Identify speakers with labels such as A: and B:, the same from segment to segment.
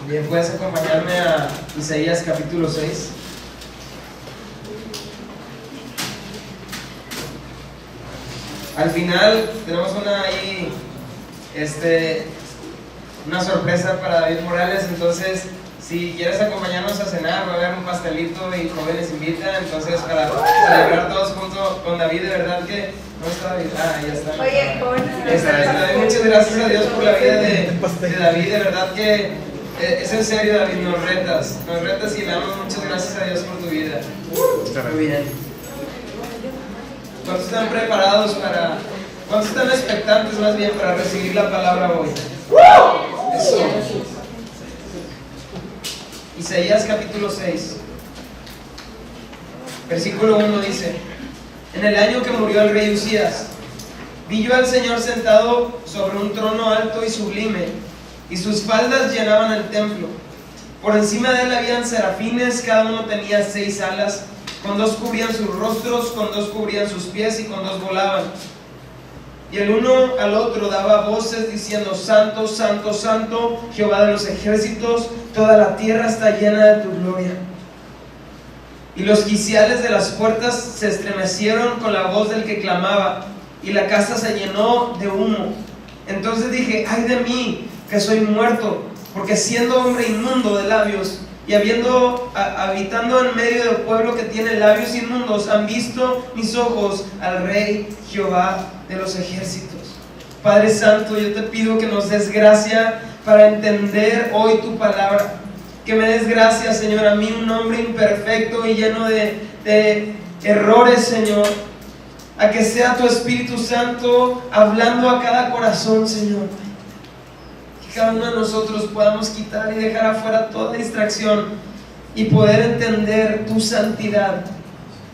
A: Bien, puedes acompañarme a Isaías capítulo 6. Al final tenemos una sorpresa para David Morales, entonces si quieres acompañarnos a cenar, va a haber un pastelito y jóvenes invitan, entonces para celebrar todos juntos con David, de verdad que no está David, ya está.
B: Oye,
A: David, muchas gracias a Dios por la vida de David, de verdad que es en serio, David, nos retas y le damos muchas gracias a Dios por tu vida. Muy bien. ¿Cuántos están preparados cuántos están expectantes más bien para recibir la palabra hoy? Eso. Isaías capítulo 6, versículo 1 dice: En el año que murió el rey Usías, vi yo al Señor sentado sobre un trono alto y sublime, y sus faldas llenaban el templo. Por encima de él habían serafines, cada uno tenía 6 alas, con 2 cubrían sus rostros, con 2 cubrían sus pies y con 2 volaban. Y el uno al otro daba voces diciendo: Santo, Santo, Santo, Jehová de los ejércitos, toda la tierra está llena de tu gloria. Y los quiciales de las puertas se estremecieron con la voz del que clamaba, y la casa se llenó de humo. Entonces dije: ay de mí, que soy muerto, porque siendo hombre inmundo de labios, y habitando en medio del pueblo que tiene labios inmundos, han visto mis ojos al Rey Jehová de los ejércitos. Padre Santo, yo te pido que nos des gracia para entender hoy tu palabra. Que me des gracia, Señor, a mí, un hombre imperfecto y lleno de errores, Señor, a que sea tu Espíritu Santo hablando a cada corazón, Señor. Que cada uno de nosotros podamos quitar y dejar afuera toda distracción y poder entender tu santidad.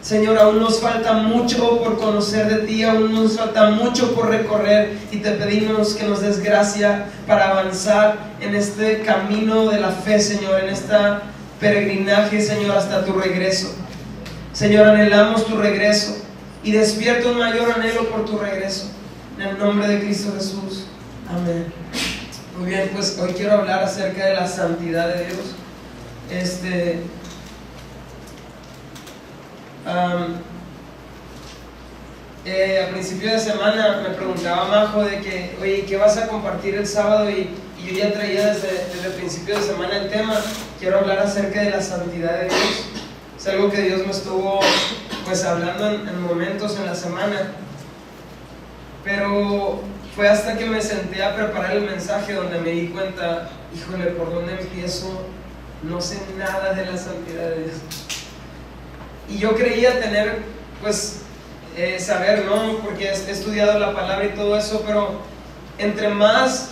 A: Señor, aún nos falta mucho por conocer de ti, aún nos falta mucho por recorrer, y te pedimos que nos des gracia para avanzar en este camino de la fe, Señor, en este peregrinaje, Señor, hasta tu regreso. Señor, anhelamos tu regreso y despierta un mayor anhelo por tu regreso. En el nombre de Cristo Jesús. Amén. Muy bien, pues hoy quiero hablar acerca de la santidad de Dios. A principio de semana me preguntaba Majo de que, oye, ¿qué vas a compartir el sábado? Y yo ya traía desde el principio de semana el tema. Quiero hablar acerca de la santidad de Dios. Es algo que Dios me estuvo pues hablando en momentos en la semana, pero fue hasta que me senté a preparar el mensaje donde me di cuenta, híjole, ¿por dónde empiezo? No sé nada de la santidad de Dios. Y yo creía tener, pues, saber, ¿no? Porque he estudiado la palabra y todo eso, pero entre más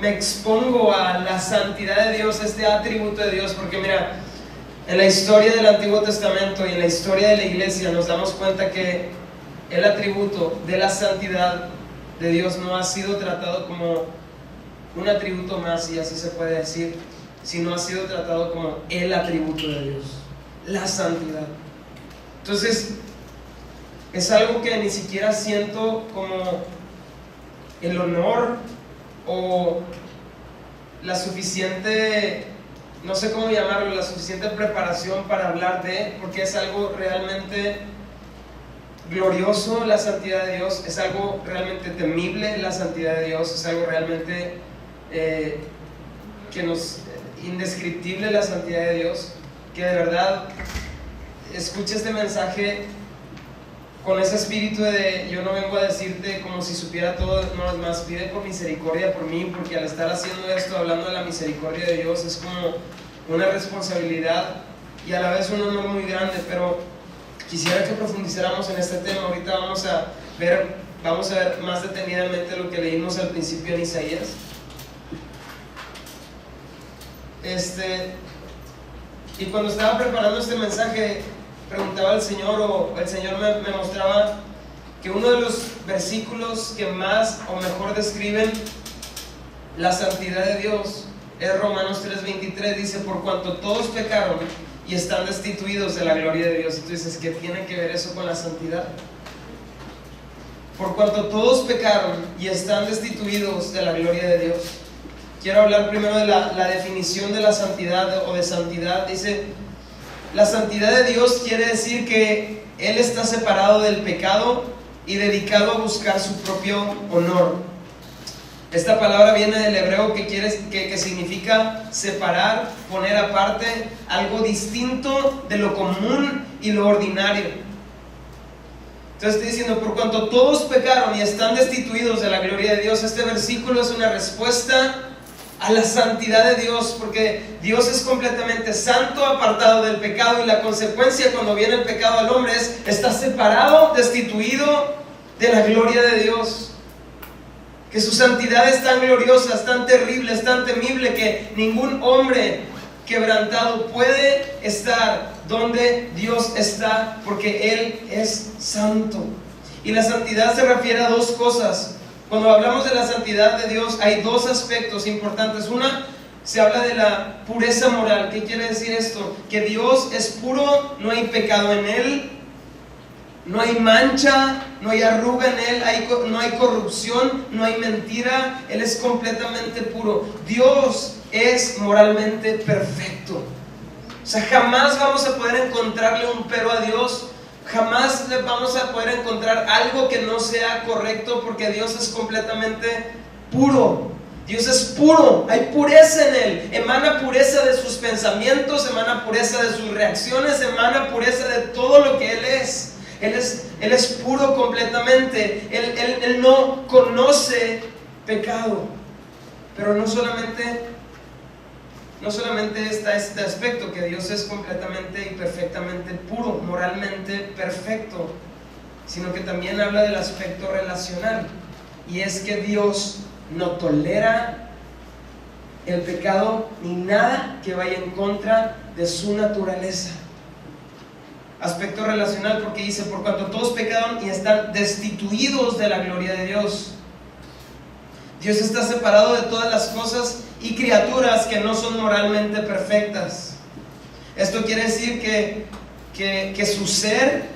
A: me expongo a la santidad de Dios, este atributo de Dios, porque mira, en la historia del Antiguo Testamento y en la historia de la iglesia nos damos cuenta que el atributo de la santidad de Dios no ha sido tratado como un atributo más, y así se puede decir, sino ha sido tratado como el atributo de Dios, la santidad. Entonces, es algo que ni siquiera siento como el honor o la suficiente, no sé cómo llamarlo, la suficiente preparación para hablar de, porque es algo realmente glorioso la santidad de Dios, es algo realmente temible la santidad de Dios, es algo realmente indescriptible la santidad de Dios, que de verdad escuche este mensaje con ese espíritu de yo no vengo a decirte como si supiera todo, no, es más, pide por misericordia por mí, porque al estar haciendo esto, hablando de la misericordia de Dios, es como una responsabilidad y a la vez un honor muy grande. Pero quisiera que profundizáramos en este tema. Ahorita vamos a ver más detenidamente lo que leímos al principio en Isaías. Y cuando estaba preparando este mensaje, preguntaba al Señor, o el Señor me mostraba que uno de los versículos que más o mejor describen la santidad de Dios es Romanos 3:23. Dice: por cuanto todos pecaron y están destituidos de la gloria de Dios. Y tú dices, ¿qué tiene que ver eso con la santidad? Por cuanto todos pecaron y están destituidos de la gloria de Dios. quiero hablar primero de la definición de la santidad o de santidad. Dice, la santidad de Dios quiere decir que Él está separado del pecado y dedicado a buscar su propio honor. Esta palabra viene del hebreo que significa separar, poner aparte, algo distinto de lo común y lo ordinario. Entonces estoy diciendo, por cuanto todos pecaron y están destituidos de la gloria de Dios, este versículo es una respuesta a la santidad de Dios, porque Dios es completamente santo, apartado del pecado, y la consecuencia cuando viene el pecado al hombre es estar separado, destituido de la gloria de Dios. Que su santidad es tan gloriosa, es tan terrible, es tan temible que ningún hombre quebrantado puede estar donde Dios está, porque Él es santo. Y la santidad se refiere a dos cosas. Cuando hablamos de la santidad de Dios hay dos aspectos importantes. Una, se habla de la pureza moral. ¿Qué quiere decir esto? Que Dios es puro, no hay pecado en Él, no hay mancha, no hay arruga en Él, no hay corrupción, no hay mentira. Él es completamente puro. Dios es moralmente perfecto. O sea, jamás vamos a poder encontrarle un pero a Dios. Jamás le vamos a poder encontrar algo que no sea correcto, porque Dios es completamente puro. Dios es puro, hay pureza en Él. Emana pureza de sus pensamientos, emana pureza de sus reacciones, emana pureza de todo lo que Él es. Él es puro completamente. Él no conoce pecado. Pero no solamente está este aspecto, que Dios es completamente y perfectamente puro, moralmente perfecto, sino que también habla del aspecto relacional, y es que Dios no tolera el pecado ni nada que vaya en contra de su naturaleza. Aspecto relacional, porque dice, por cuanto todos pecaron y están destituidos de la gloria de Dios. Dios está separado de todas las cosas y criaturas que no son moralmente perfectas. Esto quiere decir que su ser,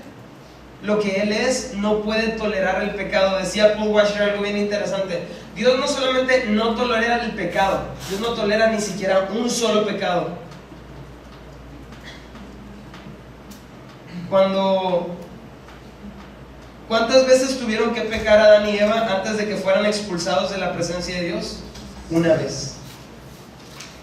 A: lo que Él es, no puede tolerar el pecado. Decía Paul Washer algo bien interesante. Dios no solamente no tolera el pecado, Dios no tolera ni siquiera un solo pecado. ¿Cuántas veces tuvieron que pecar Adán y Eva antes de que fueran expulsados de la presencia de Dios? Una vez.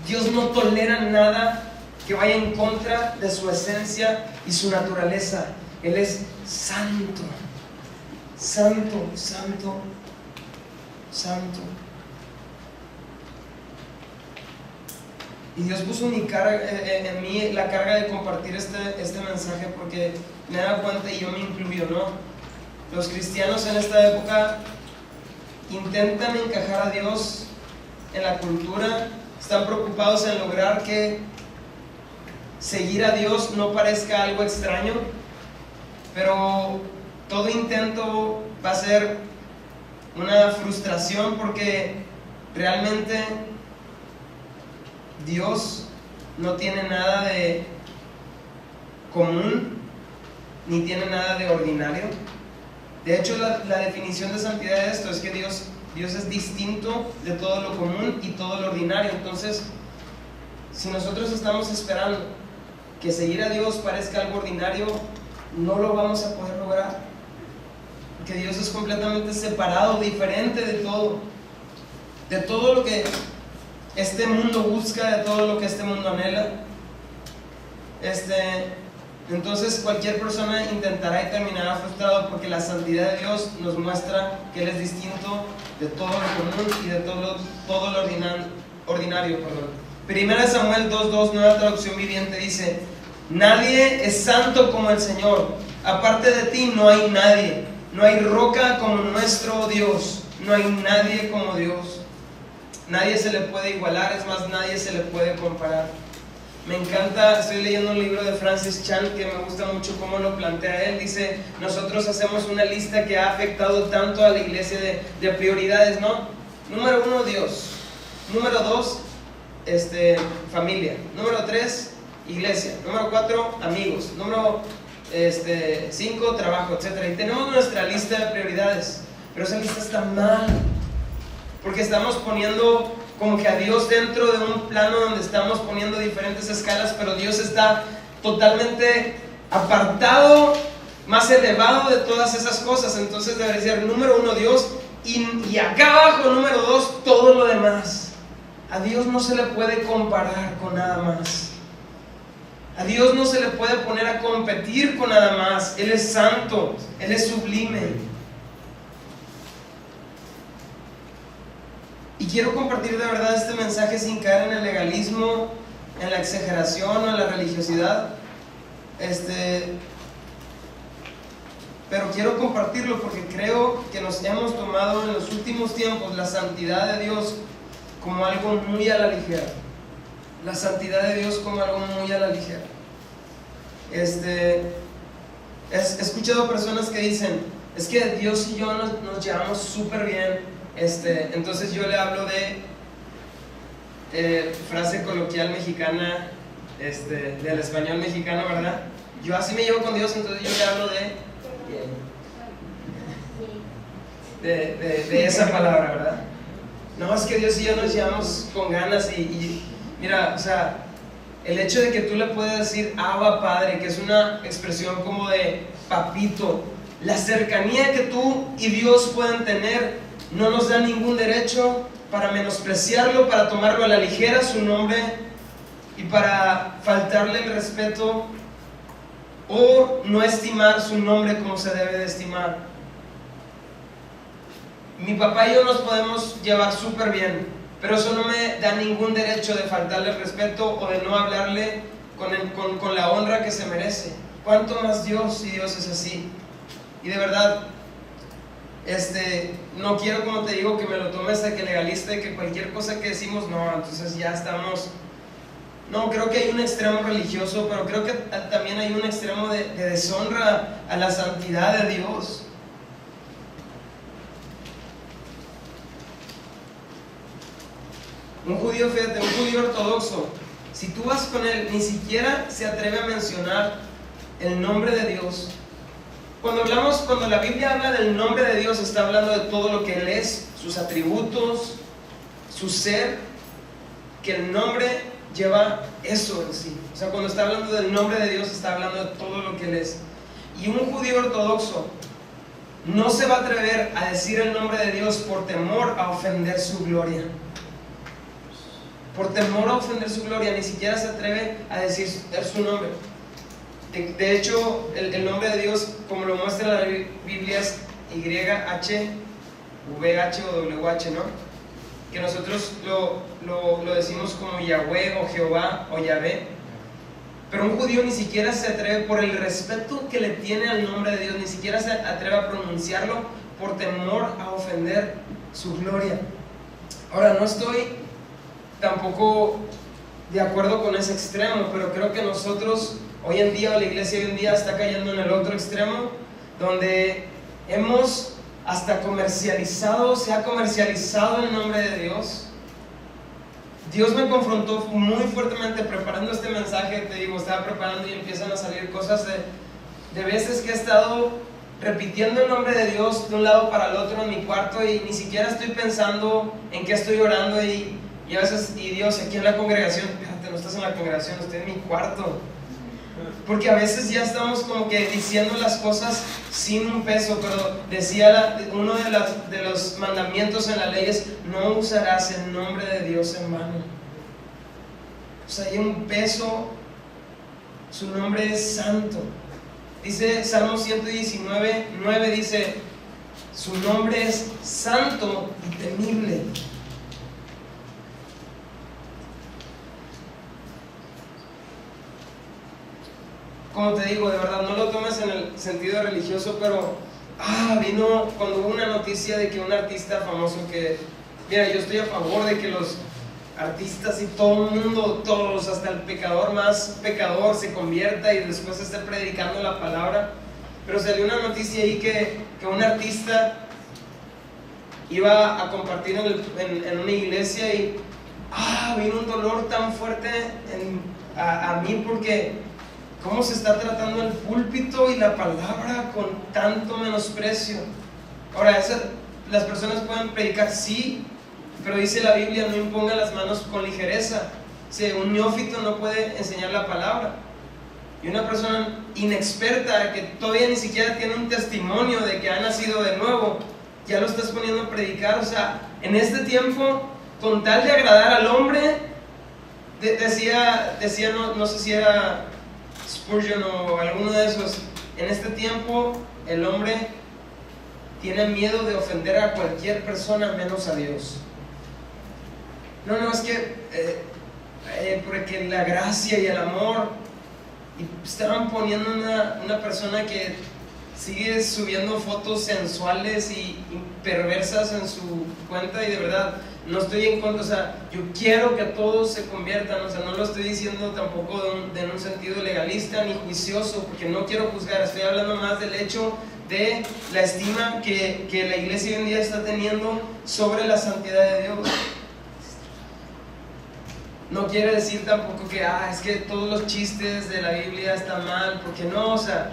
A: Dios no tolera nada que vaya en contra de su esencia y su naturaleza. Él es santo, santo, santo, santo. Y Dios puso en mí la carga de compartir este mensaje, porque me he dado cuenta, y yo me incluyo, ¿no? Los cristianos en esta época intentan encajar a Dios en la cultura, están preocupados en lograr que seguir a Dios no parezca algo extraño, pero todo intento va a ser una frustración, porque realmente Dios no tiene nada de común ni tiene nada de ordinario. De hecho, la definición de santidad de esto es que Dios es distinto de todo lo común y todo lo ordinario. Entonces, si nosotros estamos esperando que seguir a Dios parezca algo ordinario, no lo vamos a poder lograr, porque Dios es completamente separado, diferente de todo lo que este mundo busca, de todo lo que este mundo anhela. Entonces cualquier persona intentará y terminará frustrado, porque la santidad de Dios nos muestra que Él es distinto de todo lo común y de todo lo ordinario. Primera Samuel 2:2, nueva traducción viviente, dice: nadie es santo como el Señor, aparte de ti no hay nadie, no hay roca como nuestro Dios, no hay nadie como Dios. Nadie se le puede igualar, es más, nadie se le puede comparar. Me encanta, estoy leyendo un libro de Francis Chan que me gusta mucho cómo lo plantea él. Dice, nosotros hacemos una lista que ha afectado tanto a la iglesia de prioridades, ¿no? Número 1, Dios. Número 2, familia. Número 3, iglesia. Número 4, amigos. Número 5, trabajo, etc. Y tenemos nuestra lista de prioridades, pero esa lista está mal, porque estamos poniendo como que a Dios dentro de un plano donde estamos poniendo diferentes escalas, pero Dios está totalmente apartado, más elevado de todas esas cosas. Entonces debería ser número 1 Dios, y acá abajo número 2 todo lo demás. A Dios no se le puede comparar con nada más. A Dios no se le puede poner a competir con nada más. Él es santo, Él es sublime. Y quiero compartir de verdad este mensaje sin caer en el legalismo, en la exageración o en la religiosidad. Pero quiero compartirlo porque creo que nos hemos tomado en los últimos tiempos la santidad de Dios como algo muy a la ligera. La santidad de Dios como algo muy a la ligera. He escuchado personas que dicen, es que Dios y yo nos llevamos súper bien. Entonces yo le hablo de frase coloquial mexicana, del español mexicano, ¿verdad? Yo así me llevo con Dios, entonces yo le hablo de esa palabra, ¿verdad? No, es que Dios y yo nos llevamos con ganas y mira, o sea, el hecho de que tú le puedas decir Abba Padre, que es una expresión como de papito, la cercanía que tú y Dios pueden tener no nos da ningún derecho para menospreciarlo, para tomarlo a la ligera su nombre y para faltarle el respeto o no estimar su nombre como se debe de estimar. Mi papá y yo nos podemos llevar súper bien, pero eso no me da ningún derecho de faltarle el respeto o de no hablarle con la honra que se merece. ¿Cuánto más Dios, si Dios es así? Y de verdad, no quiero, como te digo, que me lo tomes de que legalista, de que cualquier cosa que decimos, no, entonces ya estamos... No, creo que hay un extremo religioso, pero creo que también hay un extremo de deshonra a la santidad de Dios. Un judío, fíjate, un judío ortodoxo, si tú vas con él, ni siquiera se atreve a mencionar el nombre de Dios. Cuando la Biblia habla del nombre de Dios, está hablando de todo lo que Él es, sus atributos, su ser, que el nombre lleva eso en sí. O sea, cuando está hablando del nombre de Dios, está hablando de todo lo que Él es. Y un judío ortodoxo no se va a atrever a decir el nombre de Dios por temor a ofender su gloria. Por temor a ofender su gloria, ni siquiera se atreve a decir su nombre. De hecho, el nombre de Dios, como lo muestra la Biblia, es YHWH o WH, ¿no? Que nosotros lo decimos como Yahweh o Jehová o Yahvé. Pero un judío ni siquiera se atreve, por el respeto que le tiene al nombre de Dios, ni siquiera se atreve a pronunciarlo por temor a ofender su gloria. Ahora, no estoy tampoco de acuerdo con ese extremo, pero creo que nosotros hoy en día, o la iglesia hoy en día, está cayendo en el otro extremo, donde hemos hasta se ha comercializado el nombre de Dios. Dios me confrontó muy fuertemente preparando este mensaje. Te digo, estaba preparando y empiezan a salir cosas de veces que he estado repitiendo el nombre de Dios de un lado para el otro en mi cuarto y ni siquiera estoy pensando en qué estoy orando y a veces, y Dios, aquí en la congregación, espérate, no estás en la congregación, estoy en mi cuarto. Porque a veces ya estamos como que diciendo las cosas sin un peso, pero decía uno de los mandamientos en la ley es: no usarás el nombre de Dios en vano. O sea, hay un peso, su nombre es santo. Dice Salmo 119, 9, dice: su nombre es santo y temible. Como te digo, de verdad, no lo tomes en el sentido religioso, pero vino cuando hubo una noticia de que un artista famoso que, mira, yo estoy a favor de que los artistas y todo el mundo, todos, hasta el pecador más pecador, se convierta y después esté predicando la palabra, pero salió una noticia ahí que un artista iba a compartir en una iglesia y vino un dolor tan fuerte a mí, porque cómo se está tratando el púlpito y la palabra con tanto menosprecio. Ahora, las personas pueden predicar, sí, Pero dice la Biblia, no impongan las manos con ligereza. Un neófito no puede enseñar la palabra. Y una persona inexperta que todavía ni siquiera tiene un testimonio de que ha nacido de nuevo, ya lo estás poniendo a predicar. O sea, en este tiempo, con tal de agradar al hombre, decía no sé si era Spurgeon o alguno de esos, en este tiempo el hombre tiene miedo de ofender a cualquier persona menos a Dios. No, es que porque la gracia y el amor, y estaban poniendo una persona que sigue subiendo fotos sensuales y perversas en su cuenta, y de verdad no estoy en contra. O sea, yo quiero que todos se conviertan. O sea, no lo estoy diciendo tampoco en un sentido legalista ni juicioso, porque no quiero juzgar. Estoy hablando más del hecho de la estima que la iglesia hoy en día está teniendo sobre la santidad de Dios. No quiere decir tampoco que es que todos los chistes de la Biblia están mal, porque no, o sea,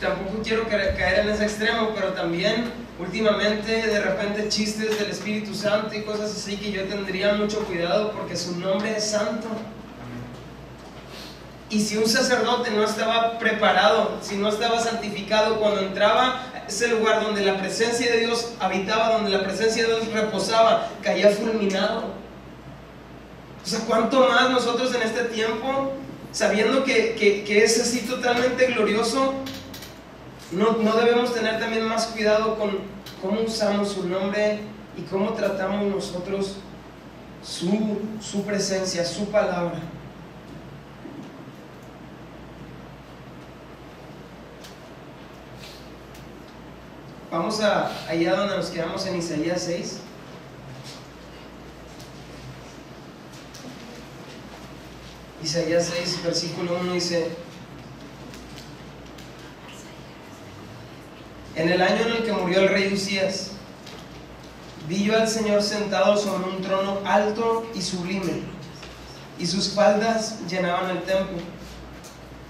A: tampoco quiero caer en ese extremo, pero también últimamente de repente chistes del Espíritu Santo y cosas así, que yo tendría mucho cuidado, porque su nombre es santo. Y si un sacerdote no estaba preparado, si no estaba santificado, cuando entraba a ese lugar donde la presencia de Dios habitaba, donde la presencia de Dios reposaba, caía fulminado. O sea, ¿cuánto más nosotros en este tiempo, sabiendo que es así totalmente glorioso, no debemos tener también más cuidado con cómo usamos su nombre y cómo tratamos nosotros su presencia, su palabra? Vamos allá donde nos quedamos, en Isaías 6. Isaías 6, versículo 1 dice: en el año en el que murió el rey Usías, vi yo al Señor sentado sobre un trono alto y sublime, y sus faldas llenaban el templo.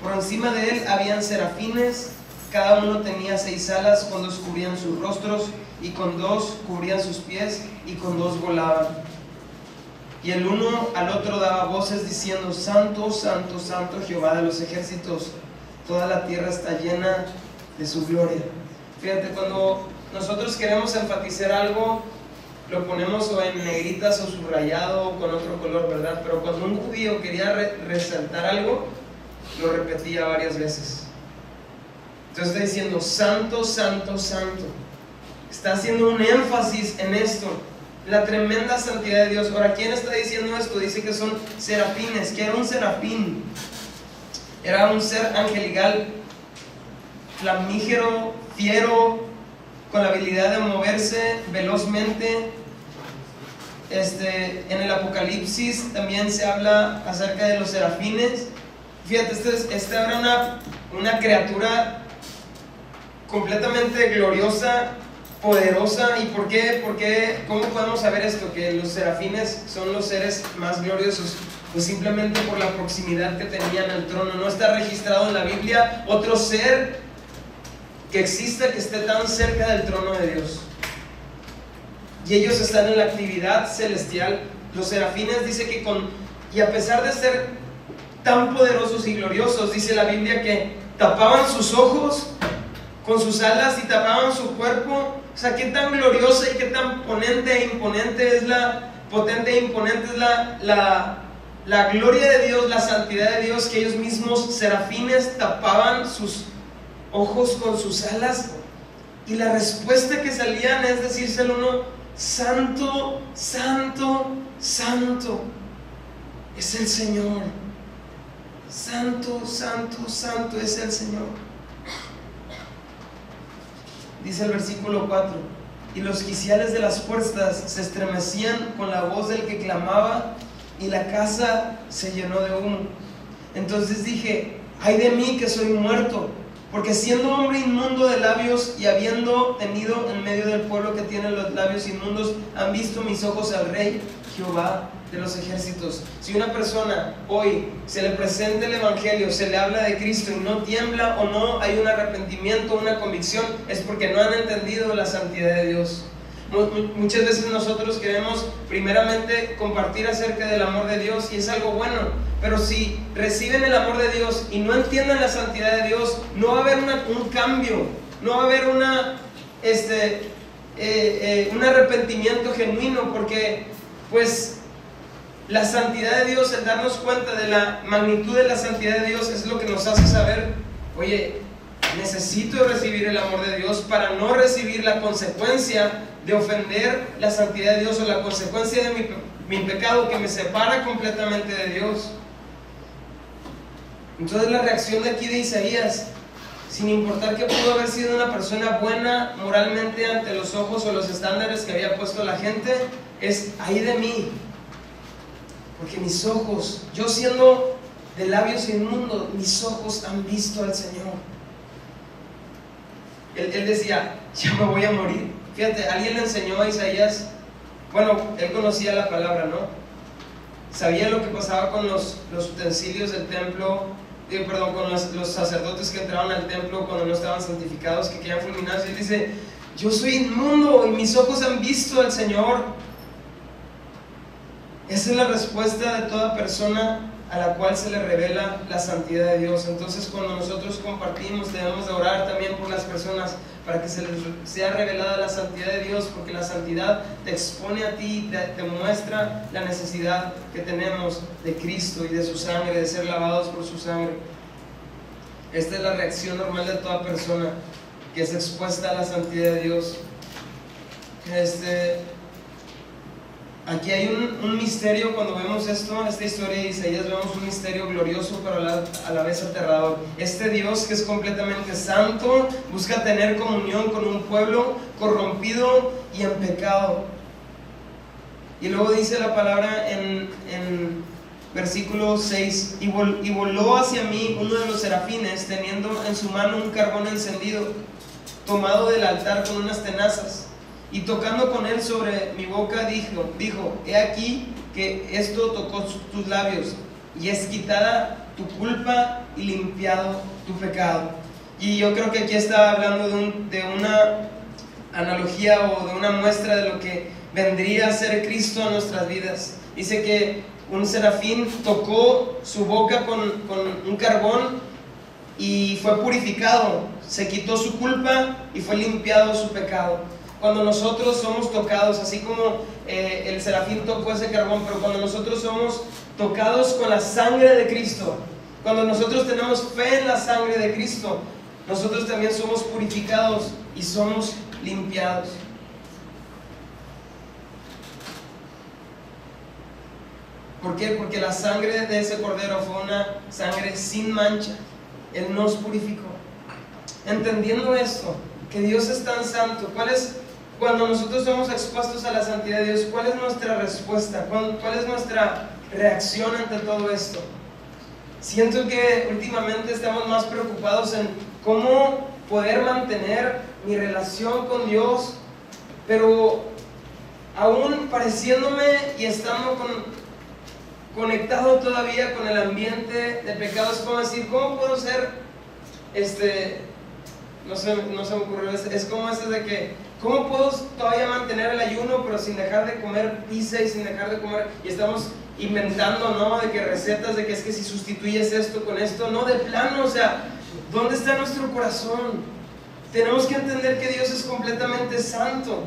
A: Por encima de él habían serafines, cada uno tenía 6 alas, con 2 cubrían sus rostros, y con 2 cubrían sus pies, y con 2 volaban. Y el uno al otro daba voces diciendo: Santo, santo, santo, Jehová de los ejércitos, toda la tierra está llena de su gloria. Fíjate, cuando nosotros queremos enfatizar algo, lo ponemos o en negritas o subrayado o con otro color, ¿verdad? Pero cuando un judío quería resaltar algo, lo repetía varias veces. Entonces está diciendo: santo, santo, santo. Está haciendo un énfasis en esto, la tremenda santidad de Dios. Ahora, ¿quién está diciendo esto? Dice que son serafines. ¿Qué era un serafín? Era un ser angelical, flamígero, fiero, con la habilidad de moverse velozmente. En el Apocalipsis también se habla acerca de los serafines. Fíjate, esta era una criatura completamente gloriosa, poderosa. ¿Y por qué? ¿Cómo podemos saber esto? Que los serafines son los seres más gloriosos. Pues simplemente por la proximidad que tenían al trono. No está registrado en la Biblia otro ser que exista que esté tan cerca del trono de Dios. Y ellos están en la actividad celestial. Los serafines dice que y a pesar de ser tan poderosos y gloriosos, dice la Biblia que tapaban sus ojos con sus alas y tapaban su cuerpo. O sea, qué tan gloriosa y qué tan potente e imponente es la gloria de Dios, la santidad de Dios, que ellos mismos, serafines, tapaban sus ojos con sus alas. Y la respuesta que salían es decirse al uno: santo, santo, santo es el Señor. Santo, santo, santo es el Señor. Dice el versículo 4: y los quiciales de las puertas se estremecían con la voz del que clamaba, y la casa se llenó de humo. Entonces dije: ay de mí, que soy muerto, porque siendo hombre inmundo de labios, y habiendo tenido en medio del pueblo que tiene los labios inmundos, han visto mis ojos al Rey, Jehová de los ejércitos. Si una persona hoy se le presenta el Evangelio, se le habla de Cristo y no tiembla o no hay un arrepentimiento, una convicción, es porque no han entendido la santidad de Dios. Muchas veces nosotros queremos primeramente compartir acerca del amor de Dios y es algo bueno, pero si reciben el amor de Dios y no entienden la santidad de Dios, no va a haber un cambio, no va a haber un arrepentimiento genuino, porque pues la santidad de Dios, el darnos cuenta de la magnitud de la santidad de Dios, es lo que nos hace saber, oye, necesito recibir el amor de Dios para no recibir la consecuencia de ofender la santidad de Dios, o la consecuencia de mi pecado que me separa completamente de Dios. Entonces la reacción de aquí de Isaías, sin importar que pudo haber sido una persona buena moralmente ante los ojos o los estándares que había puesto la gente, es: ay de mí, porque mis ojos, yo siendo de labios inmundos, mis ojos han visto al Señor. Él decía: ya me voy a morir. Fíjate, alguien le enseñó a Isaías, bueno, él conocía la palabra, ¿no? Sabía lo que pasaba con los utensilios del templo, con los sacerdotes que entraban al templo cuando no estaban santificados, que querían fulminados. Y él dice: yo soy inmundo y mis ojos han visto al Señor. Esa es la respuesta de toda persona a la cual se le revela la santidad de Dios. Entonces, cuando nosotros compartimos, debemos de orar también por las personas para que se les sea revelada la santidad de Dios, porque la santidad te expone a ti, te muestra la necesidad que tenemos de Cristo y de su sangre, de ser lavados por su sangre. Esta es la reacción normal de toda persona que es expuesta a la santidad de Dios. Aquí hay un misterio. Cuando vemos esta historia de Isaías, vemos un misterio glorioso, pero a la vez aterrador. Este Dios, que es completamente santo, busca tener comunión con un pueblo corrompido y en pecado. Y luego dice la palabra en versículo 6: y voló hacia mí uno de los serafines, teniendo en su mano un carbón encendido, tomado del altar con unas tenazas. Y tocando con él sobre mi boca, dijo: he aquí que esto tocó tus labios, y es quitada tu culpa y limpiado tu pecado. Y yo creo que aquí está hablando de una analogía o de una muestra de lo que vendría a ser Cristo en nuestras vidas. Dice que un serafín tocó su boca con un carbón y fue purificado, se quitó su culpa y fue limpiado su pecado. Cuando nosotros somos tocados, así como el serafín tocó ese carbón, pero cuando nosotros somos tocados con la sangre de Cristo, cuando nosotros tenemos fe en la sangre de Cristo, nosotros también somos purificados y somos limpiados. ¿Por qué? Porque la sangre de ese cordero fue una sangre sin mancha. Él nos purificó. Entendiendo esto, que Dios es tan santo, cuando nosotros somos expuestos a la santidad de Dios, ¿cuál es nuestra respuesta? ¿Cuál es nuestra reacción ante todo esto? Siento que últimamente estamos más preocupados en cómo poder mantener mi relación con Dios, pero aún pareciéndome y estando conectado todavía con el ambiente de pecado. Es como decir: ¿cómo puedo ser no se me ocurrió, es como de que ¿cómo puedo todavía mantener el ayuno pero sin dejar de comer pizza y sin dejar de comer? Y estamos inventando, ¿no? De que recetas, de que es que si sustituyes esto con esto, no, de plano, o sea, ¿dónde está nuestro corazón? Tenemos que entender que Dios es completamente santo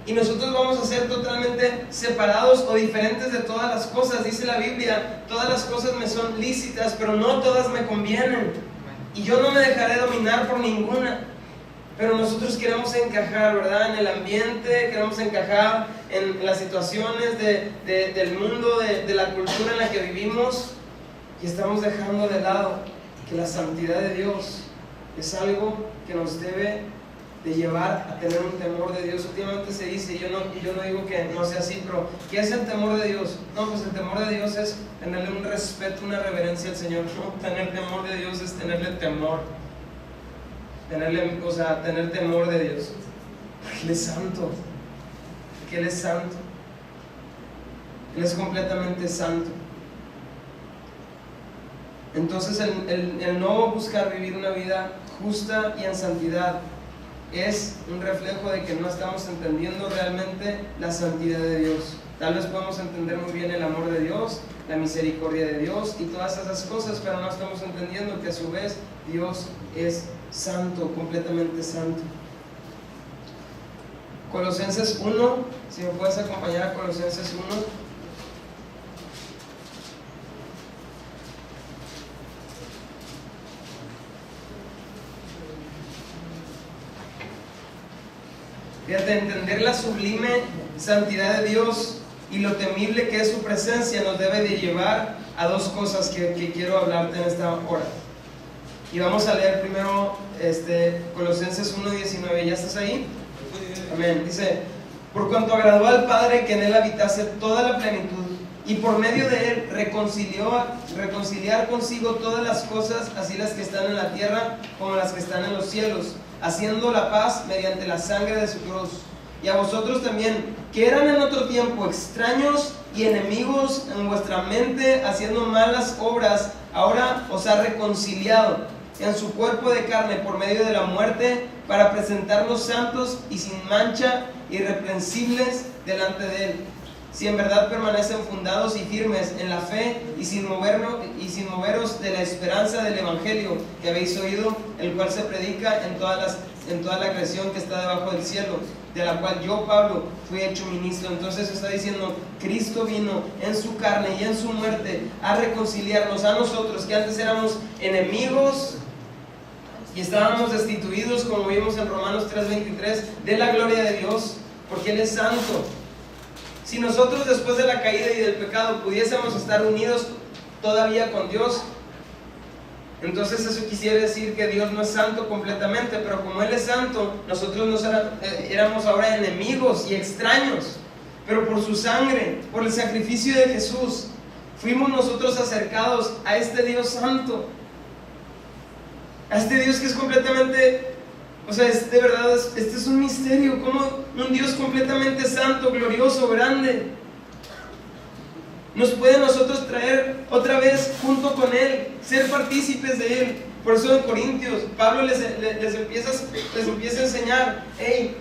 A: y nosotros vamos a ser totalmente separados o diferentes de todas las cosas. Dice la Biblia: todas las cosas me son lícitas, pero no todas me convienen, y yo no me dejaré dominar por ninguna. Pero nosotros queremos encajar, ¿verdad? En el ambiente, queremos encajar en las situaciones del mundo, de la cultura en la que vivimos, y estamos dejando de lado que la santidad de Dios es algo que nos debe de llevar a tener un temor de Dios. Últimamente se dice, y yo no digo que no sea así, pero ¿qué es el temor de Dios? No, pues el temor de Dios es tenerle un respeto, una reverencia al Señor. No, tener temor de Dios es tenerle temor. Tener temor de Dios, porque Él es santo, porque Él es santo, Él es completamente santo. Entonces el no buscar vivir una vida justa y en santidad es un reflejo de que no estamos entendiendo realmente la santidad de Dios. Tal vez podemos entender muy bien el amor de Dios, la misericordia de Dios y todas esas cosas, pero no estamos entendiendo que a su vez Dios es santo, completamente santo. Colosenses 1, si me puedes acompañar a Colosenses 1. Fíjate, entender la sublime santidad de Dios y lo temible que es su presencia nos debe de llevar a dos cosas que quiero hablarte en esta hora. Y vamos a leer primero Colosenses 1:19. ¿Ya estás ahí? Amén. Dice: por cuanto agradó al Padre que en él habitase toda la plenitud, y por medio de él reconciliar consigo todas las cosas, así las que están en la tierra como las que están en los cielos, haciendo la paz mediante la sangre de su cruz. Y a vosotros también, que eran en otro tiempo extraños y enemigos en vuestra mente, haciendo malas obras, ahora os ha reconciliado en su cuerpo de carne por medio de la muerte, para presentarlos santos y sin mancha, irreprensibles delante de él. Si en verdad permanecen fundados y firmes en la fe y sin moveros de la esperanza del evangelio que habéis oído, el cual se predica en toda la creación que está debajo del cielo, de la cual yo, Pablo, fui hecho ministro. Entonces está diciendo, Cristo vino en su carne y en su muerte a reconciliarnos a nosotros, que antes éramos enemigos y estábamos destituidos, como vimos en Romanos 3:23, de la gloria de Dios, porque Él es santo. Si nosotros después de la caída y del pecado pudiésemos estar unidos todavía con Dios, entonces eso quisiera decir que Dios no es santo completamente, pero como Él es santo, nosotros éramos ahora enemigos y extraños, pero por su sangre, por el sacrificio de Jesús, fuimos nosotros acercados a este Dios santo, a este Dios que es completamente, de verdad, este es un misterio, como un Dios completamente santo, glorioso, grande, nos puede a nosotros traer otra vez junto con Él, ser partícipes de Él. Por eso en Corintios, Pablo les empieza a enseñar, hey,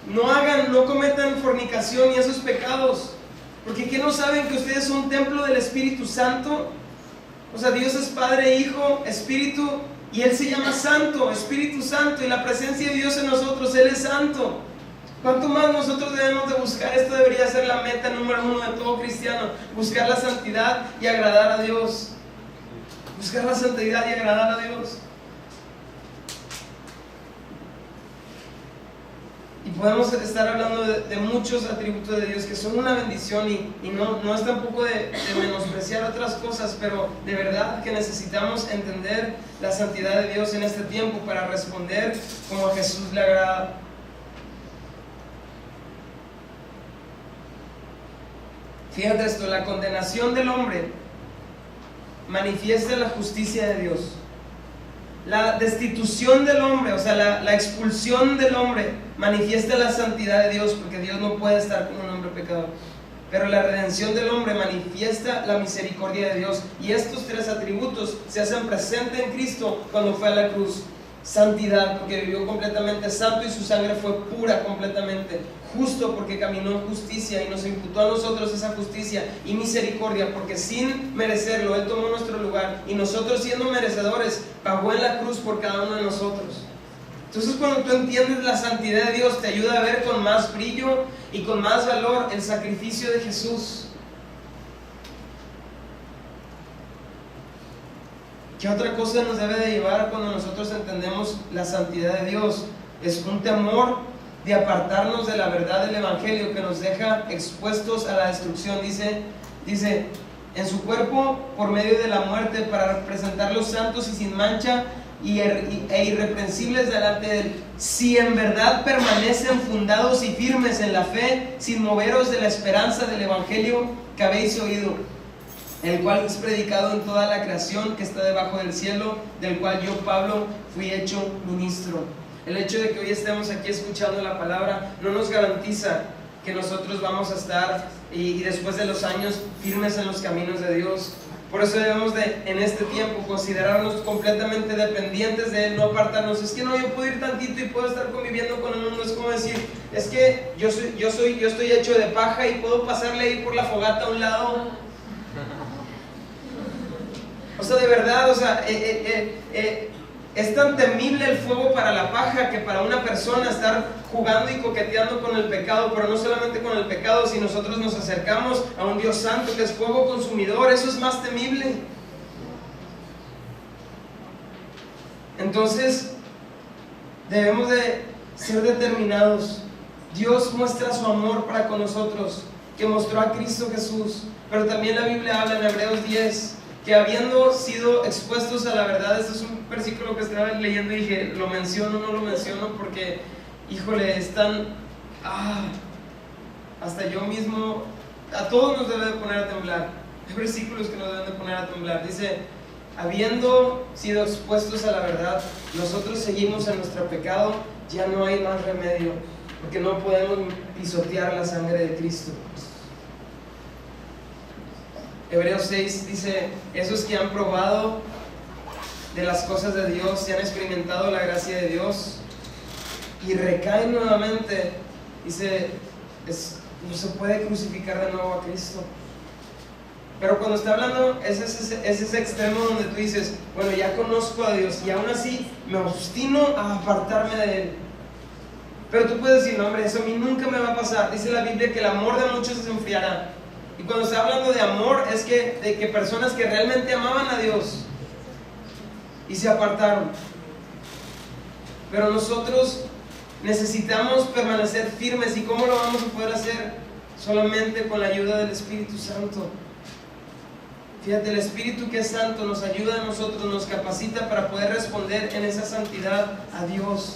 A: no cometan fornicación y esos pecados, porque ¿qué no saben que ustedes son un templo del Espíritu Santo? Dios es Padre, Hijo, Espíritu, y Él se llama Santo, Espíritu Santo, y la presencia de Dios en nosotros, Él es santo. ¿Cuánto más nosotros debemos de buscar? Esto debería ser la meta número 1 de todo cristiano: buscar la santidad y agradar a Dios. Buscar la santidad y agradar a Dios. Y podemos estar hablando de muchos atributos de Dios que son una bendición, y no es tampoco de menospreciar otras cosas, pero de verdad que necesitamos entender la santidad de Dios en este tiempo para responder como a Jesús le agrada. Fíjate esto: la condenación del hombre manifiesta la justicia de Dios. La destitución del hombre, la expulsión del hombre, manifiesta la santidad de Dios, porque Dios no puede estar con un hombre pecador. Pero la redención del hombre manifiesta la misericordia de Dios, y estos tres atributos se hacen presentes en Cristo cuando fue a la cruz. Santidad, porque vivió completamente santo y su sangre fue pura completamente. Justo, porque caminó en justicia y nos imputó a nosotros esa justicia. Y misericordia, porque sin merecerlo Él tomó nuestro lugar, y nosotros, siendo merecedores, pagó en la cruz por cada uno de nosotros. Entonces, cuando tú entiendes la santidad de Dios, te ayuda a ver con más brillo y con más valor el sacrificio de Jesús. ¿Qué otra cosa nos debe de llevar cuando nosotros entendemos la santidad de Dios? Es un temor de apartarnos de la verdad del Evangelio, que nos deja expuestos a la destrucción. Dice, en su cuerpo por medio de la muerte, para presentarlos santos y sin mancha e irreprensibles delante de Él, si en verdad permanecen fundados y firmes en la fe, sin moveros de la esperanza del Evangelio que habéis oído, el cual es predicado en toda la creación que está debajo del cielo, del cual yo, Pablo, fui hecho ministro. El hecho de que hoy estemos aquí escuchando la palabra no nos garantiza que nosotros vamos a estar y después de los años firmes en los caminos de Dios. Por eso debemos de, en este tiempo, considerarnos completamente dependientes de Él, no apartarnos. Es que no, yo puedo ir tantito y puedo estar conviviendo con el mundo. Es como decir, es que yo estoy hecho de paja y puedo pasarle ahí por la fogata a un lado. O sea, de verdad, o sea, es tan temible el fuego para la paja que para una persona estar jugando y coqueteando con el pecado. Pero no solamente con el pecado, si nosotros nos acercamos a un Dios santo que es fuego consumidor, eso es más temible. Entonces debemos de ser determinados. Dios muestra su amor para con nosotros, que mostró a Cristo Jesús. Pero también la Biblia habla en Hebreos 10 que habiendo sido expuestos a la verdad, este es un versículo que estaba leyendo y dije, ¿lo menciono o no lo menciono? Porque, híjole, es tan... hasta yo mismo, a todos nos debe de poner a temblar. Hay versículos que nos deben de poner a temblar. Dice, habiendo sido expuestos a la verdad, nosotros seguimos en nuestro pecado, ya no hay más remedio, porque no podemos pisotear la sangre de Cristo. Hebreos 6 dice, esos que han probado de las cosas de Dios y han experimentado la gracia de Dios y recaen nuevamente, dice, no se puede crucificar de nuevo a Cristo. Pero cuando está hablando, es ese extremo donde tú dices, bueno, ya conozco a Dios y aún así me obstino a apartarme de Él. Pero tú puedes decir, no, hombre, eso a mí nunca me va a pasar. Dice la Biblia que el amor de muchos se enfriará. Y cuando está hablando de amor, es de que personas que realmente amaban a Dios y se apartaron. Pero nosotros necesitamos permanecer firmes. ¿Y cómo lo vamos a poder hacer? Solamente con la ayuda del Espíritu Santo. Fíjate, el Espíritu que es santo nos ayuda a nosotros, nos capacita para poder responder en esa santidad a Dios.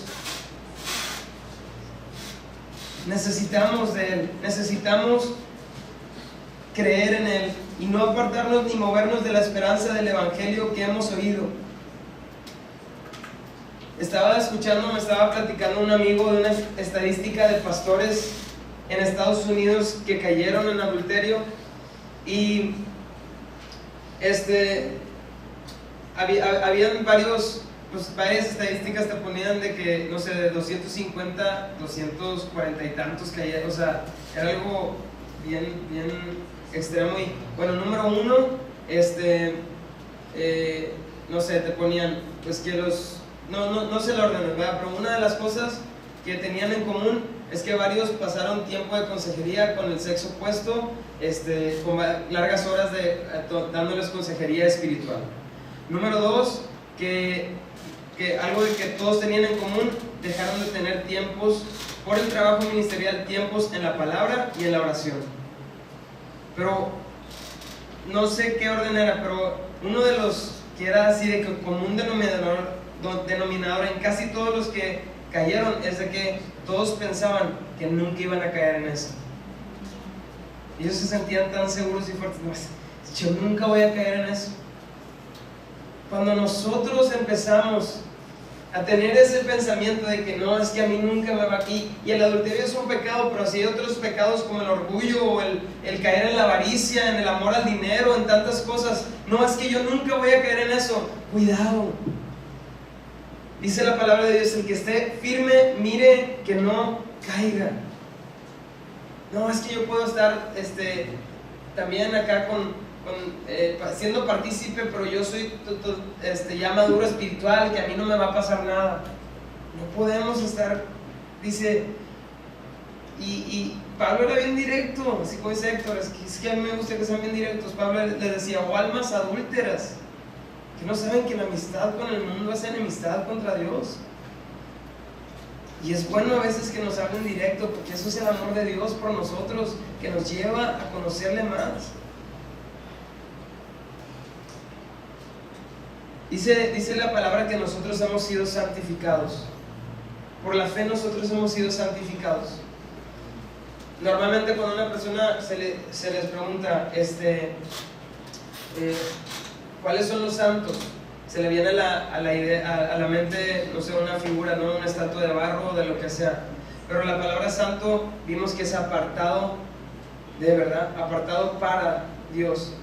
A: Necesitamos de Él, necesitamos creer en Él y no apartarnos ni movernos de la esperanza del Evangelio que hemos oído. Me estaba platicando un amigo de una estadística de pastores en Estados Unidos que cayeron en adulterio y habían varias estadísticas te ponían de que, no sé, de 250, 240 y tantos cayeron, o sea, era algo bien extremo. Y bueno, número uno, no sé, te ponían, pues que no sé el orden, ¿verdad? Pero una de las cosas que tenían en común es que varios pasaron tiempo de consejería con el sexo opuesto, con largas horas dándoles consejería espiritual. Número dos, que algo de que todos tenían en común, dejaron de tener tiempos por el trabajo ministerial, tiempos en la palabra y en la oración. Pero no sé qué orden era, pero uno de los que era así de que común denominador en casi todos los que cayeron es de que todos pensaban que nunca iban a caer en eso. Ellos se sentían tan seguros y fuertes, no, yo nunca voy a caer en eso. Cuando nosotros empezamos a tener ese pensamiento de que no, es que a mí nunca me va aquí, y el adulterio es un pecado, pero así hay otros pecados como el orgullo o el caer en la avaricia, en el amor al dinero, en tantas cosas. No, es que yo nunca voy a caer en eso. Cuidado. Dice la palabra de Dios, el que esté firme, mire que no caiga. No, es que yo puedo estar también acá siendo partícipe, pero yo soy ya maduro espiritual, que a mí no me va a pasar nada. No podemos estar, dice, y Pablo era bien directo, así como dice Héctor, es que a mí me gusta que sean bien directos. Pablo le decía, o almas adúlteras, que no saben que la amistad con el mundo es enemistad contra Dios. Y es bueno a veces que nos hablen directo, porque eso es el amor de Dios por nosotros, que nos lleva a conocerle más. Dice la palabra que nosotros hemos sido santificados. Por la fe nosotros hemos sido santificados. Normalmente cuando a una persona se les pregunta ¿cuáles son los santos? Se le viene a la mente, no sé, una figura, ¿no? Una estatua de barro o de lo que sea. Pero la palabra santo vimos que es apartado de verdad, apartado para Dios.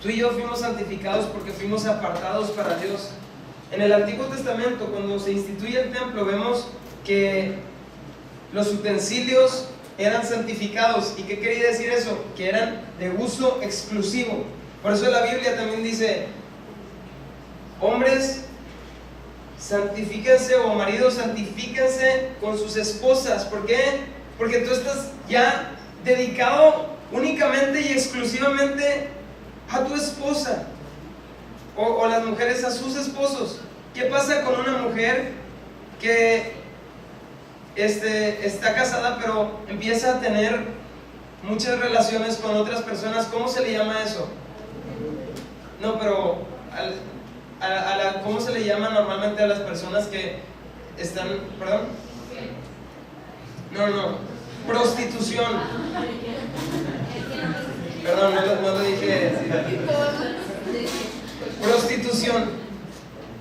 A: Tú y yo fuimos santificados porque fuimos apartados para Dios. En el Antiguo Testamento, cuando se instituye el templo, vemos que los utensilios eran santificados. ¿Y qué quería decir eso? Que eran de uso exclusivo. Por eso la Biblia también dice: hombres, santifíquense, o maridos, santifíquense con sus esposas. ¿Por qué? Porque tú estás ya dedicado únicamente y exclusivamente a tu esposa, o las mujeres a sus esposos. ¿Qué pasa con una mujer que está casada pero empieza a tener muchas relaciones con otras personas? ¿Cómo se le llama eso? No, pero ¿cómo se le llama normalmente a las personas que están, perdón? No, prostitución. Perdón, no lo dije. Prostitución.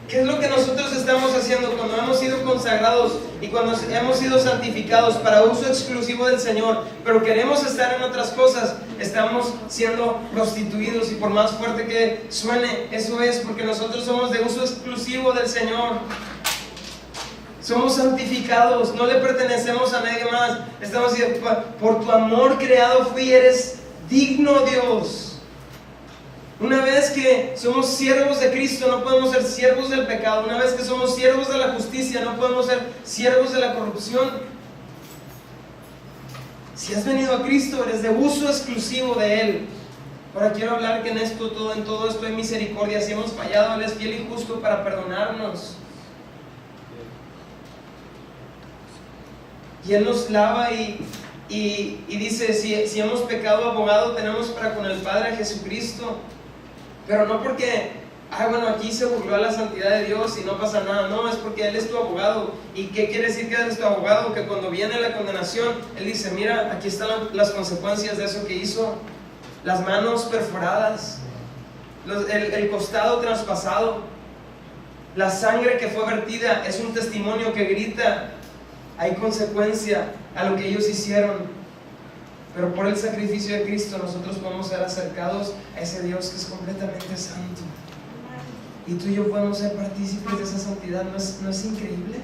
A: ¿Qué es lo que nosotros estamos haciendo cuando hemos sido consagrados y cuando hemos sido santificados para uso exclusivo del Señor, pero queremos estar en otras cosas? Estamos siendo prostituidos, y por más fuerte que suene, eso es porque nosotros somos de uso exclusivo del Señor. Somos santificados, no le pertenecemos a nadie más. Estamos diciendo: por tu amor creado fui, eres digno, Dios. Una vez que somos siervos de Cristo, no podemos ser siervos del pecado. Una vez que somos siervos de la justicia, no podemos ser siervos de la corrupción. Si has venido a Cristo, eres de uso exclusivo de Él. Ahora quiero hablar que en todo esto hay misericordia. Si hemos fallado, Él es fiel y justo para perdonarnos. Y Él nos lava y dice: si hemos pecado, abogado tenemos para con el Padre, Jesucristo. Pero no porque, aquí se burló a la santidad de Dios y no pasa nada. No, es porque Él es tu abogado. ¿Y qué quiere decir que Él es tu abogado? Que cuando viene la condenación, Él dice: mira, aquí están las consecuencias de eso que hizo. Las manos perforadas, el costado traspasado, la sangre que fue vertida es un testimonio que grita: hay consecuencia a lo que ellos hicieron. Pero por el sacrificio de Cristo nosotros podemos ser acercados a ese Dios que es completamente santo. Y tú y yo podemos ser partícipes de esa santidad. ¿No es increíble?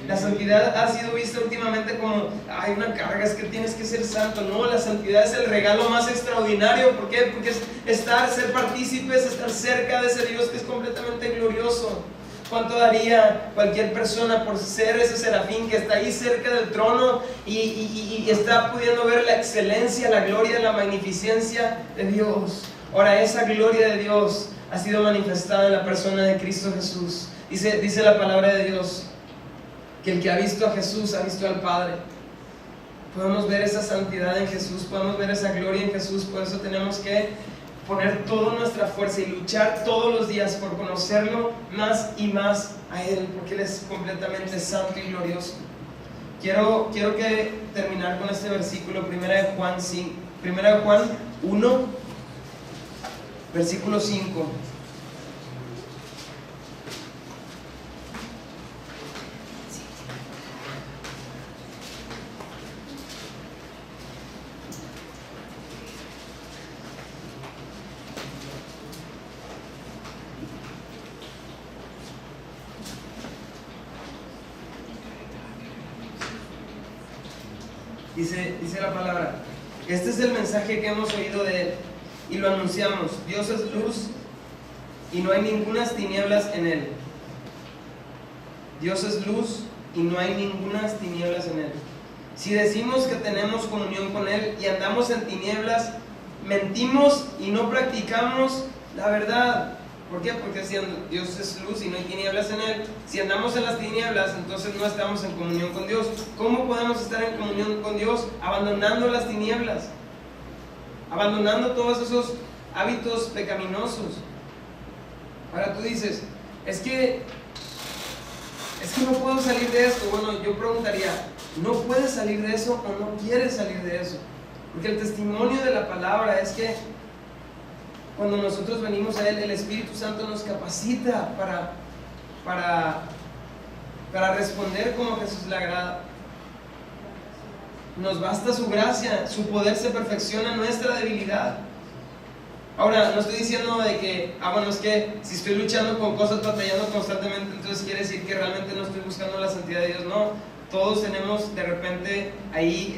A: La santidad ha sido vista últimamente como: hay una carga, es que tienes que ser santo. No, la santidad es el regalo más extraordinario. ¿Por qué? Porque es ser partícipes, estar cerca de ese Dios que es completamente glorioso. ¿Cuánto daría cualquier persona por ser ese serafín que está ahí cerca del trono y está pudiendo ver la excelencia, la gloria, la magnificencia de Dios? Ahora, esa gloria de Dios ha sido manifestada en la persona de Cristo Jesús. Dice la palabra de Dios que el que ha visto a Jesús ha visto al Padre. Podemos ver esa santidad en Jesús, podemos ver esa gloria en Jesús. Por eso tenemos que poner toda nuestra fuerza y luchar todos los días por conocerlo más y más a Él, porque Él es completamente santo y glorioso. Quiero que terminar con este versículo, 1 de Juan 1, versículo 5. Dice la palabra: este es el mensaje que hemos oído de Él y lo anunciamos. Dios es luz y no hay ningunas tinieblas en Él. Dios es luz y no hay ningunas tinieblas en Él. Si decimos que tenemos comunión con Él y andamos en tinieblas, mentimos y no practicamos la verdad. ¿Por qué? Porque si Dios es luz y no hay tinieblas en Él, si andamos en las tinieblas, entonces no estamos en comunión con Dios. ¿Cómo podemos estar en comunión con Dios? Abandonando las tinieblas, abandonando todos esos hábitos pecaminosos. Ahora tú dices: es que no puedo salir de esto. Bueno, yo preguntaría: ¿no puedes salir de eso o no quieres salir de eso? Porque el testimonio de la palabra es que cuando nosotros venimos a Él, el Espíritu Santo nos capacita para responder como a Jesús le agrada. Nos basta su gracia, su poder se perfecciona en nuestra debilidad. Ahora, no estoy diciendo de que, bueno, es que si estoy luchando con cosas, batallando constantemente, entonces quiere decir que realmente no estoy buscando la santidad de Dios. No, todos tenemos de repente ahí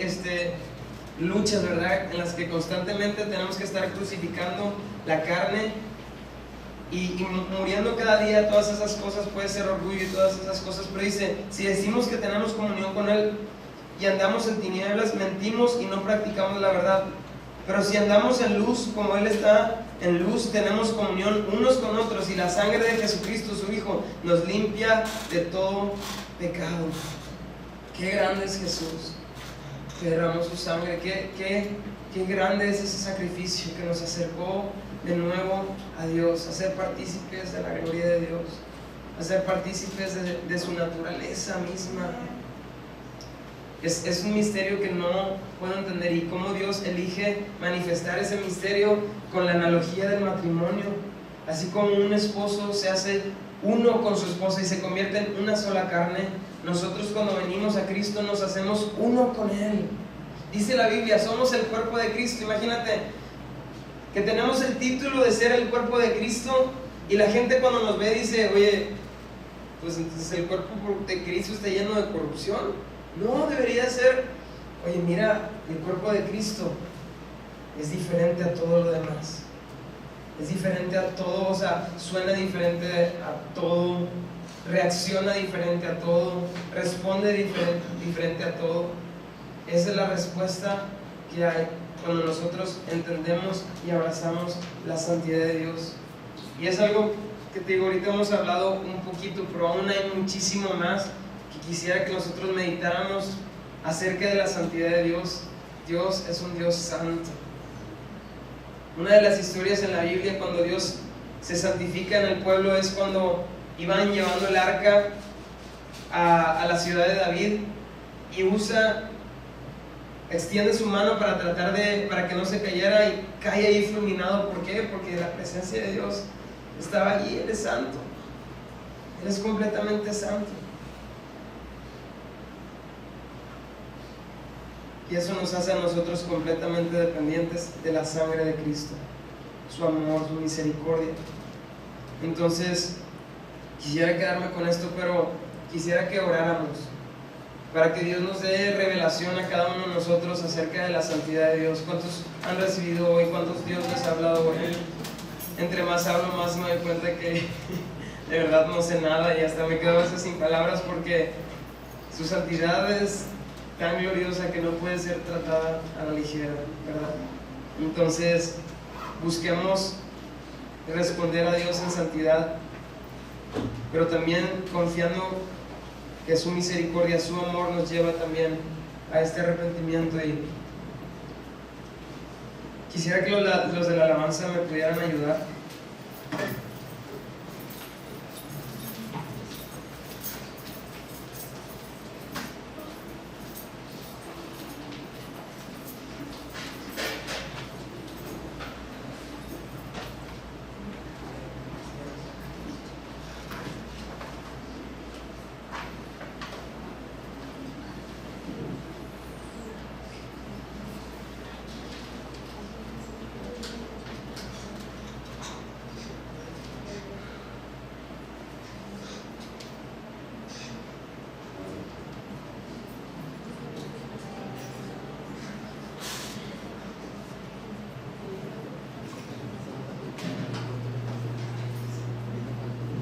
A: luchas, ¿verdad? En las que constantemente tenemos que estar crucificando la carne y muriendo cada día. Todas esas cosas, puede ser orgullo y todas esas cosas, pero dice, si decimos que tenemos comunión con Él y andamos en tinieblas, mentimos y no practicamos la verdad. Pero si andamos en luz, como Él está en luz, tenemos comunión unos con otros, y la sangre de Jesucristo, su Hijo, nos limpia de todo pecado. Qué grande es Jesús, que derramó su sangre. Qué grande es ese sacrificio que nos acercó de nuevo a Dios, a ser partícipes de la gloria de Dios, a ser partícipes de su naturaleza misma. Es un misterio que no puedo entender, y cómo Dios elige manifestar ese misterio con la analogía del matrimonio. Así como un esposo se hace uno con su esposa y se convierte en una sola carne, nosotros cuando venimos a Cristo nos hacemos uno con Él. Dice la Biblia, somos el cuerpo de Cristo. Imagínate que tenemos el título de ser el cuerpo de Cristo, y la gente cuando nos ve dice, oye, pues entonces el cuerpo de Cristo está lleno de corrupción. No, debería ser, oye, mira, el cuerpo de Cristo es diferente a todo lo demás. Es diferente a todo, o sea, suena diferente a todo, reacciona diferente a todo, responde diferente a todo. Esa es la respuesta que hay cuando nosotros entendemos y abrazamos la santidad de Dios. Y es algo que te digo, ahorita hemos hablado un poquito, pero aún hay muchísimo más que quisiera que nosotros meditáramos acerca de la santidad de Dios. Dios es un Dios santo. Una de las historias en la Biblia cuando Dios se santifica en el pueblo es cuando iban llevando el arca a la ciudad de David, y extiende su mano para para que no se cayera, y cae ahí fulminado. ¿Por qué? Porque la presencia de Dios estaba allí. Él es santo, Él es completamente santo, y eso nos hace a nosotros completamente dependientes de la sangre de Cristo, su amor, su misericordia. Entonces quisiera quedarme con esto, pero quisiera que oráramos para que Dios nos dé revelación a cada uno de nosotros acerca de la santidad de Dios. ¿Cuántos han recibido hoy? ¿Cuántos Dios les ha hablado hoy? Entre más hablo, más me doy cuenta que de verdad no sé nada, y hasta me quedo a veces sin palabras, porque su santidad es tan gloriosa que no puede ser tratada a la ligera, ¿verdad? Entonces, busquemos responder a Dios en santidad, pero también confiando que su misericordia, su amor nos lleva también a este arrepentimiento. Y quisiera que los de la alabanza me pudieran ayudar.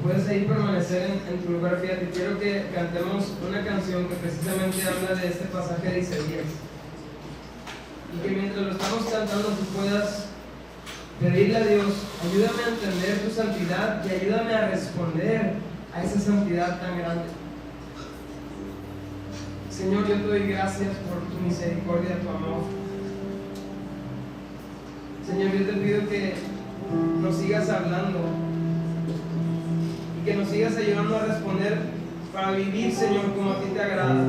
A: Puedes ahí permanecer en tu lugar. Fíjate, quiero que cantemos una canción que precisamente habla de este pasaje de Isaías, y que mientras lo estamos cantando tú puedas pedirle a Dios, ayúdame a entender tu santidad y ayúdame a responder a esa santidad tan grande. Señor, yo te doy gracias por tu misericordia, tu amor. Señor, yo te pido que nos sigas hablando y que nos sigas ayudando a responder para vivir, Señor, como a ti te agrada.